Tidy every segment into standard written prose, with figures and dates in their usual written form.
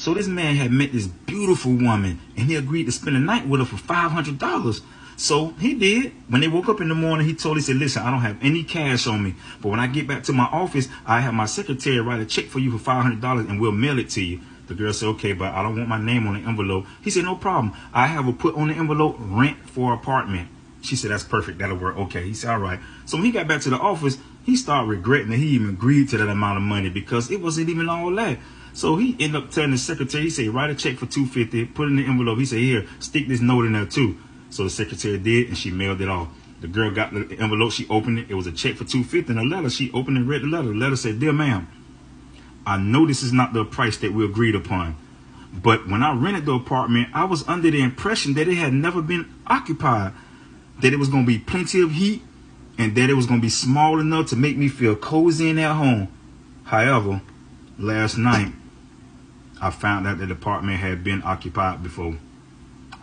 So this man had met this beautiful woman, and he agreed to spend the night with her for $500. So he did. When they woke up in the morning, he said, listen, I don't have any cash on me, but when I get back to my office, I have my secretary write a check for you for $500 and we'll mail it to you. The girl said, okay, but I don't want my name on the envelope. He said, no problem. I have her put on the envelope, rent for apartment. She said, that's perfect. That'll work. Okay. He said, all right. So when he got back to the office, he started regretting that he even agreed to that amount of money because it wasn't even all that. So he ended up telling the secretary, he said, write a check for $250, put it in the envelope. He said, here, stick this note in there too. So the secretary did, and she mailed it off. The girl got the envelope, she opened it. It was a check for $250 and a letter. She opened and read the letter. The letter said, dear ma'am, I know this is not the price that we agreed upon, but when I rented the apartment, I was under the impression that it had never been occupied, that it was going to be plenty of heat, and that it was going to be small enough to make me feel cozy in at home. However, last night, I found out that the apartment had been occupied before.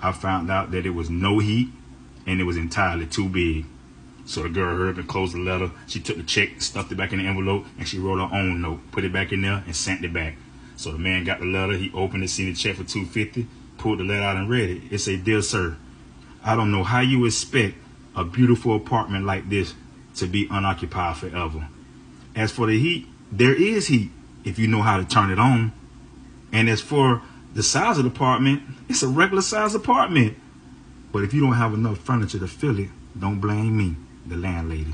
I found out that it was no heat and it was entirely too big. So the girl hurried up and closed the letter. She took the check, stuffed it back in the envelope, and she wrote her own note, put it back in there, and sent it back. So the man got the letter. He opened it, seen the check for $250, pulled the letter out and read it. It said, dear sir, I don't know how you expect a beautiful apartment like this to be unoccupied forever. As for the heat, there is heat if you know how to turn it on. And as for the size of the apartment, it's a regular size apartment. But if you don't have enough furniture to fill it, don't blame me, the landlady.